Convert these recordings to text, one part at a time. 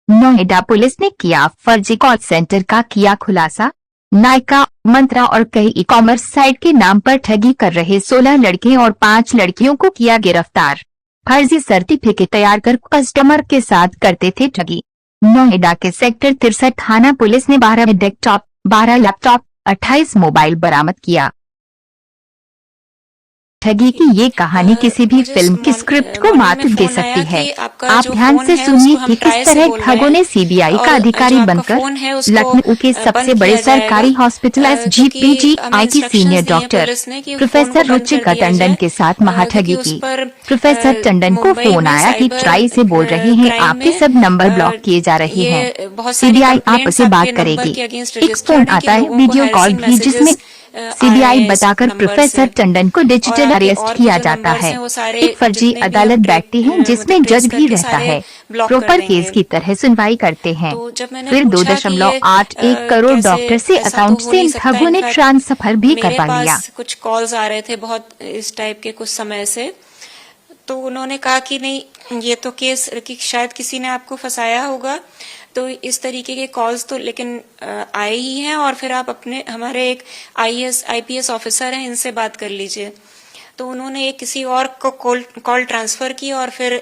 Noida police ने किया फर्जी कॉल सेंटर का किया खुलासा। नायका, मंत्रा और कई ई कॉमर्स साइट के नाम पर ठगी कर रहे 16 लड़के और 5 लड़कियों को किया गिरफ्तार। फर्जी सर्टिफिकेट तैयार कर कस्टमर के साथ करते थे ठगी। नोएडा के सेक्टर 63 थाना पुलिस ने 12 डेस्कटॉप, 12 लैपटॉप, 28 मोबाइल बरामद किया। ठगी की ये कहानी किसी भी फिल्म की स्क्रिप्ट को मात दे सकती है। आप ध्यान से सुनिए कि किस तरह ठगों ने सीबीआई का अधिकारी बनकर लखनऊ के सबसे बड़े सरकारी हॉस्पिटल SGPGI की senior doctor professor Ruchika Tandon के साथ महाठगी की। प्रोफेसर टंडन को फोन आया कि ट्राई से बोल रहे हैं, आपके सब नंबर ब्लॉक किए जा रहे हैं, सीबीआई आपसे बात करेगी। एक फोन आता है वीडियो कॉल भी, जिसमें सीबीआई बताकर प्रोफेसर टंडन को डिजिटल अरेस्ट किया जाता है। एक फर्जी अदालत बैठती है जिसमें जज भी रहता है, प्रॉपर केस की तरह सुनवाई करते हैं। फिर 2.81 करोड़ डॉक्टर से अकाउंट से इन ठगों ने ट्रांसफर भी करवा लिया। कुछ कॉल्स आ रहे थे बहुत इस टाइप के कुछ समय से, तो उन्होंने कहा कि नहीं, ये तो केस कि शायद किसी ने आपको फंसाया होगा, तो इस तरीके के कॉल्स तो लेकिन आए ही हैं, और फिर आप अपने हमारे एक IPS ऑफिसर हैं, इनसे बात कर लीजिए। तो उन्होंने एक किसी और को कॉल ट्रांसफर की, और फिर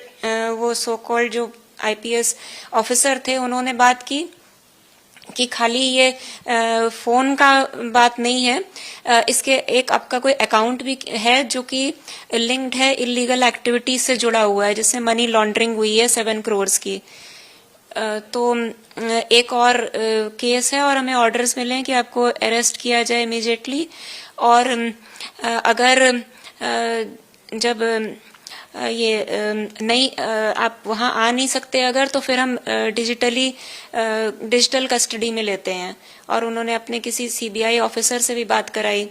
वो सो कॉल्ड जो IPS ऑफिसर थे उन्होंने बात की कि खाली ये फोन का बात नहीं है, इसके एक आपका कोई अकाउंट भी है जो कि लिंक्ड है इलीगल एक्टिविटीज से जुड़ा हुआ है, जिससे मनी लॉन्ड्रिंग हुई है 7 करोड़ की। तो एक और केस है और हमें ऑर्डर्स मिले हैं कि आपको अरेस्ट किया जाए इमीडिएटली, और अगर जब ये नहीं आप वहां आ नहीं सकते अगर, तो फिर हम डिजिटल कस्टडी में लेते हैं। और उन्होंने अपने किसी सीबीआई ऑफिसर से भी बात कराई।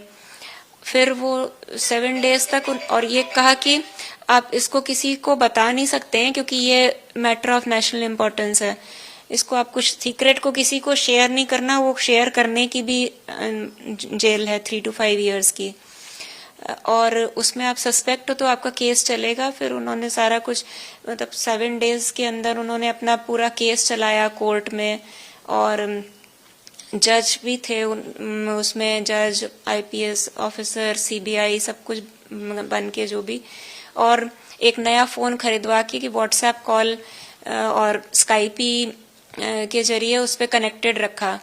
फिर वो 7 डेज तक, और ये कहा कि आप इसको किसी को बता नहीं सकते हैं क्योंकि ये मैटर ऑफ नेशनल इम्पोर्टेंस है, इसको आप कुछ सीक्रेट को किसी को शेयर नहीं करना, वो शेयर करने की भी जेल है 3 to 5 years की, और उसमें आप सस्पेक्ट हो तो आपका केस चलेगा। फिर उन्होंने सारा कुछ मतलब 7 डेज के अंदर उन्होंने अपना पूरा केस चलाया कोर्ट में, और जज भी थे उसमें, जज, IPS ऑफिसर, सीबीआई सब कुछ बन के जो भी, और एक नया फोन खरीदवा के कि व्हाट्सएप कॉल और स्काइपी के जरिए उस पर कनेक्टेड रखा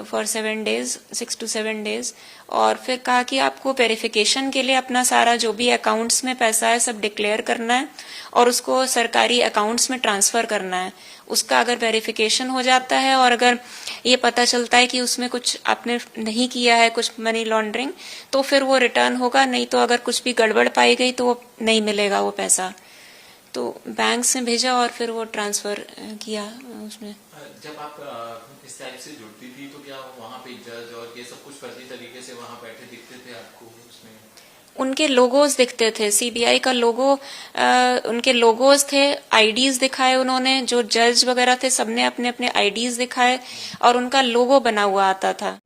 फॉर 7 days, 6 to 7 days। और फिर कहा कि आपको वेरिफिकेशन के लिए अपना सारा जो भी अकाउंट्स में पैसा है सब डिक्लेयर करना है और उसको सरकारी अकाउंट्स में ट्रांसफर करना है। उसका अगर वेरिफिकेशन हो जाता है और अगर ये पता चलता है कि उसमें कुछ आपने नहीं किया है, कुछ मनी लॉन्ड्रिंग, तो फिर वो रिटर्न होगा, नहीं तो अगर कुछ भी गड़बड़ पाई गई तो वो नहीं मिलेगा वो पैसा। तो बैंक से भेजा और फिर वो ट्रांसफर किया उसमें। जब आप इस टाइप से जुड़ती थी तो क्या वहाँ पे जज और ये सब कुछ फर्जी तरीके से वहाँ बैठे दिखते थे आपको उसमें? उनके लोगोज दिखते थे, सीबीआई का लोगो, उनके लोगोज थे, आईडीज दिखाए उन्होंने, जो जज वगैरह थे सबने अपने अपने आईडीज दिखाए और उनका लोगो बना हुआ आता था।